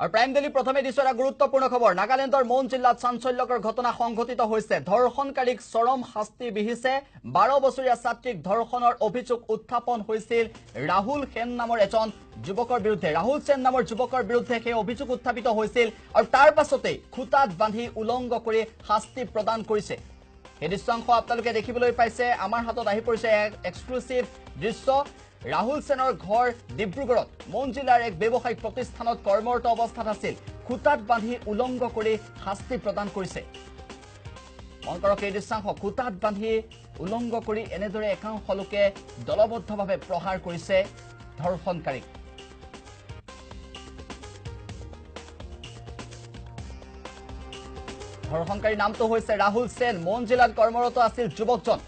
আৰু প্ৰাইম দিল্লী প্ৰথমে দিছো এটা গুৰুত্বপূৰ্ণ খবৰ নাগালেণ্ডৰ মন জিলাত চাঞ্চল্যকৰ ঘটনা সংঘটিত হৈছে ধৰ্ষণকাৰীক চৰম শাস্তি বিহিছে 12 বছৰীয়া ছাত্ৰীক ধৰ্ষণৰ অভিযোগ উত্থাপন হৈছিল ৰাহুল সেন নামৰ এজন যুৱকৰ বিৰুদ্ধে ৰাহুল সেন নামৰ যুৱকৰ বিৰুদ্ধে সেই অভিযোগ উত্থাপিত হৈছিল আৰু তাৰ পাছতে খুটাত বান্ধি উলংগ কৰি শাস্তি প্ৰদান কৰিছে এই দৃশ্যাংশ আপোনালোকে দেখিবলৈ পাইছে আমাৰ হাতত আহি পৰিছে এক্সক্লুসিভ দৃশ্য ৰাহুল সেনৰ ঘৰ ডিব্ৰুগড়ত মন জিলাৰ এক ব্যৱসায়িক প্ৰতিষ্ঠানত কৰ্মৰত অৱস্থাত আছিল খুটাত বান্ধি উলংগ কৰি শাস্তি প্ৰদান কৰিছে মন কৰক এই দৃশ্যাংশ খুটাত বান্ধি উলংগ কৰি এনেদৰে একাংশ লোকে দলবদ্ধভাৱে প্ৰহাৰ কৰিছে ধৰ্ষণকাৰীক ধৰ্ষণকাৰীৰ নামটো হৈছে ৰাহুল সেন মন জিলাত কৰ্মৰত আছিল যুৱকজন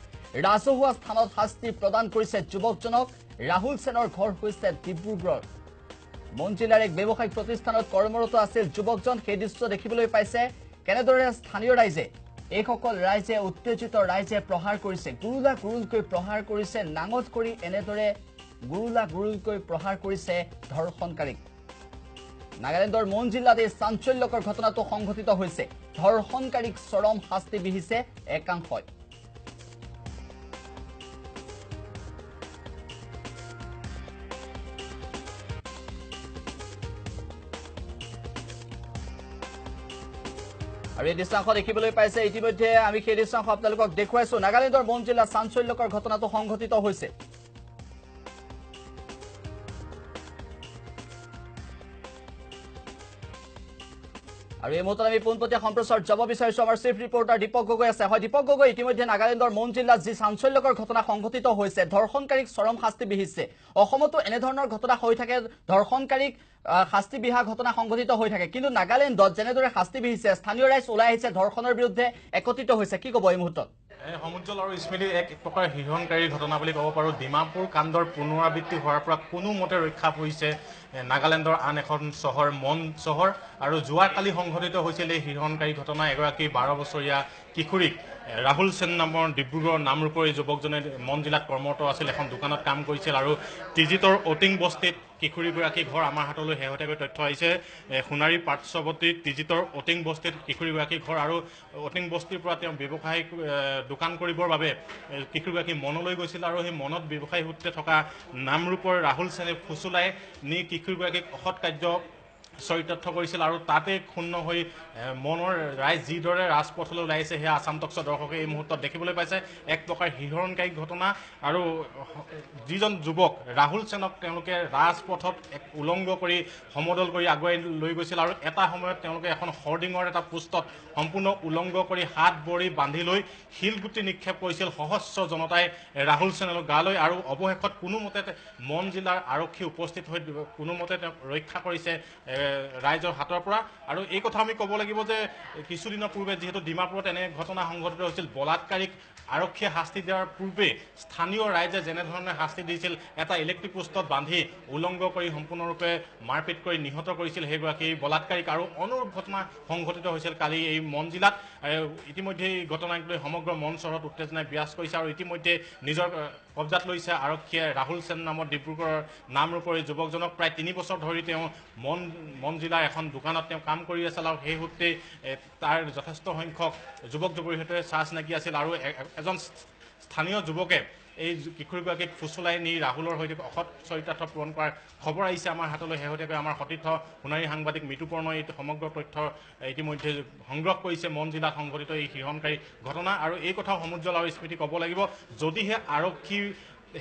ৰাজহুৱা স্থানত শাস্তি প্ৰদান কৰিছে যুৱকজনক ৰাহুল সেনৰ ঘৰ হৈছে ডিব্ৰুগড় মন জিলাৰ এক ব্যৱসায়িক প্ৰতিষ্ঠানত কৰ্মৰত আছিল যুৱকজন সেই দৃশ্য দেখিবলৈ পাইছে কেনেদৰে স্থানীয় ৰাইজে এইসকল ৰাইজে উত্তেজিত ৰাইজে প্ৰহাৰ কৰিছে গুৰুলা গুৰুলকৈ প্ৰহাৰ কৰিছে নাঙত কৰি এনেদৰে গুৰুলা গুৰুলকৈ প্ৰহাৰ কৰিছে ধৰ্ষণকাৰীক নাগালেণ্ডৰ মন জিলাত এই চাঞ্চল্যকৰ ঘটনাটো সংঘটিত হৈছে ধৰ্ষণকাৰীক চৰম শাস্তি বিহিছে একাংশই আৰু এই দৃশ্যাংশ দেখিবলৈ পাইছে ইতিমধ্যে আমি সেই দৃশ্যাংশ আপোনালোকক দেখুৱাইছো নাগালেণ্ডৰ মন জিলাত চাঞ্চল্যকৰ ঘটনাটো সংঘটিত হৈছে আৰু এই মুহূৰ্তত আমি পোনপটীয়া সম্প্ৰচাৰ যাব বিচাৰিছো আমাৰ চিফ ৰিপৰ্টাৰ দীপক গগৈ আছে হয় দীপক গগৈ ইতিমধ্যে নাগালেণ্ডৰ মন জিলাত যি চাঞ্চল্যকৰ ঘটনা সংঘটিত হৈছে ধৰ্ষণকাৰীক চৰম শাস্তি বিহিছে অসমতো এনেধৰণৰ ঘটনা হৈ থাকে ধৰ্ষণকাৰীক শাস্তি বিহা ঘটনা সংঘটিত হৈ থাকে কিন্তু নাগালেণ্ডত যেনেদৰে শাস্তি বিহিছে স্থানীয় ৰাইজ ওলাই আহিছে ধৰ্ষণৰ বিৰুদ্ধে একত্ৰিত হৈছে কি ক'ব এই মুহূৰ্তত সমুজ্জ্বল আৰু স্মৃতি এক প্ৰকাৰ হিৰণকাৰী ঘটনা বুলি ক'ব পাৰোঁ ডিমাপুৰ কাণ্ডৰ পুনৰাবৃত্তি হোৱাৰ পৰা কোনোমতে ৰক্ষা পৰিছে নাগালেণ্ডৰ আন এখন চহৰ মন চহৰ আৰু যোৱাকালি সংঘটিত হৈছিল এই হিৰণকাৰী ঘটনা এগৰাকী 12 বছৰীয়া কিশোৰীক ৰাহুল সেন নামৰ ডিব্ৰুগড়ৰ নামৰূপৰ যুৱকজনে মন জিলাত কৰ্মৰত আছিল এখন দোকানত কাম কৰিছিল আৰু তিজিতৰ অটিং বস্তিত কিশোৰীগৰাকী ঘৰ আমাৰ হাতলৈ শেহতীয়াকৈ তথ্য আহিছে সোণাৰী পাঠ্যৱতীত তিজিতৰ অটিং বস্তিত কিশোৰীগৰাকী ঘৰ আৰু অটিং বস্তিৰ পৰা তেওঁ ব্যৱসায়িক দোকান কৰিবৰ বাবে কিশোৰীগৰাকী মনলৈ গৈছিল আৰু সেই মনত ব্যৱসায়ী সূত্ৰে থকা নামৰূপৰ ৰাহুল সেনে ফুচুলাই নি কিশোৰীগৰাকীক অসৎ কাৰ্য চৰিতাৰ্থ কৰিছিল আৰু তাতে ক্ষুণ্ণ হৈ মনৰ ৰাইজ যিদৰে ৰাজপথলৈ ওলাইছে সেয়া আছাম টক্সৰ দৰ্শকে এই মুহূৰ্তত দেখিবলৈ পাইছে এক প্ৰকাৰ হিৰণকাৰী ঘটনা আৰু যিজন যুৱক ৰাহুল সেনক তেওঁলোকে ৰাজপথত এক উলংগ কৰি সমদল কৰি আগুৱাই লৈ গৈছিল আৰু এটা সময়ত তেওঁলোকে এখন হৰ্ডিঙৰ এটা পোষ্টত সম্পূৰ্ণ উলংগ কৰি হাত ভৰি বান্ধি লৈ শিলগুটি নিক্ষেপ কৰিছিল সহস্ৰ জনতাই ৰাহুল সেনৰ গালৈ আৰু অৱশেষত কোনোমতে মন জিলাৰ আৰক্ষী উপস্থিত হৈ কোনোমতে তেওঁক ৰক্ষা কৰিছে ৰাইজৰ হাতৰ পৰা আৰু এই কথা আমি ক'ব লাগিব যে কিছুদিনৰ পূৰ্বে যিহেতু ডিমাপুৰত এনে ঘটনা সংঘটিত হৈছিল বলাৎকাৰীক আৰক্ষীয়ে শাস্তি দিয়াৰ পূৰ্বে স্থানীয় ৰাইজে যেনেধৰণে শাস্তি দিছিল এটা ইলেক্ট্ৰিক পোষ্টত বান্ধি উলংগ কৰি সম্পূৰ্ণৰূপে মাৰপিট কৰি নিহত কৰিছিল সেইগৰাকী বলাৎকাৰীক আৰু অনুৰূপ ঘটনা সংঘটিত হৈছিল কালি এই মন জিলাত ইতিমধ্যে এই ঘটনাক লৈ সমগ্ৰ মন চহৰত উত্তেজনাই বিৰাজ কৰিছে আৰু ইতিমধ্যে নিজৰ কব্জাত লৈছে আৰক্ষীয়ে ৰাহুল সেন নামৰ ডিব্ৰুগড়ৰ নামৰূপৰ যুৱকজনক প্ৰায় 3 বছৰ ধৰি তেওঁ মন জিলাৰ এখন দোকানত তেওঁ কাম কৰি আছিল আৰু সেই সূত্ৰে তাৰ যথেষ্ট সংখ্যক যুৱক যুৱতীৰ সৈতে চাহ চিনাকি আছিল আৰু এজন স্থানীয় যুৱকে এই কিশোৰীগৰাকীক ফুচুলাই নি ৰাহুলৰ সৈতে অসৎ চৰিতাৰ্থ পূৰণ কৰাৰ খবৰ আহিছে আমাৰ হাতলৈ শেহতীয়াকৈ আমাৰ সতীৰ্থ সোণাৰী সাংবাদিক মৃত্যুপৰ্ণই এই সমগ্ৰ তথ্য ইতিমধ্যে সংগ্ৰহ কৰিছে মন জিলাত সংঘটিত এই হিৰণকাৰী ঘটনা আৰু এই কথাও সমুজ্জ্বল আৰু স্মৃতি ক'ব লাগিব যদিহে আৰক্ষী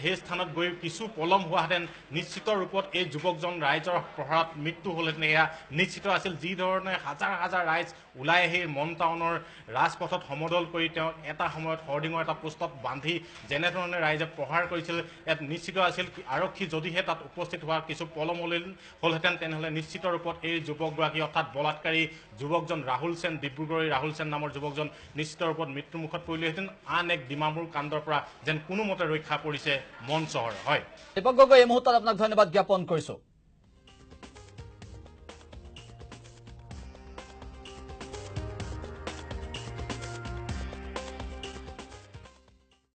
সেই স্থানত গৈ কিছু পলম হোৱাহেঁতেন নিশ্চিত ৰূপত এই যুৱকজন ৰাইজৰ প্ৰহাৰত মৃত্যু হ'লহেঁতেন এয়া নিশ্চিত আছিল যিধৰণে হাজাৰ হাজাৰ ৰাইজ ওলাই আহি মন টাউনৰ ৰাজপথত সমদল কৰি তেওঁ এটা সময়ত হৰ্ডিঙৰ এটা পোষ্টত বান্ধি যেনেধৰণে ৰাইজে প্ৰহাৰ কৰিছিল ইয়াত নিশ্চিত আছিল আৰক্ষী যদিহে তাত উপস্থিত হোৱা কিছু পলম হ'লহেঁতেন তেনেহ'লে নিশ্চিত ৰূপত এই যুৱকগৰাকী অৰ্থাৎ বলাৎকাৰী যুৱকজন ৰাহুল সেন ডিব্ৰুগড়ৰ ৰাহুল সেন নামৰ যুৱকজন নিশ্চিত ৰূপত মৃত্যুমুখত পৰিলেহেঁতেন আন এক ডিমাপুৰ কাণ্ডৰ পৰা যেন কোনোমতে ৰক্ষা পৰিছে মন চহৰ হয় দীপক গগৈ এই মুহূৰ্তত আপোনাক ধন্যবাদ জ্ঞাপন কৰিছো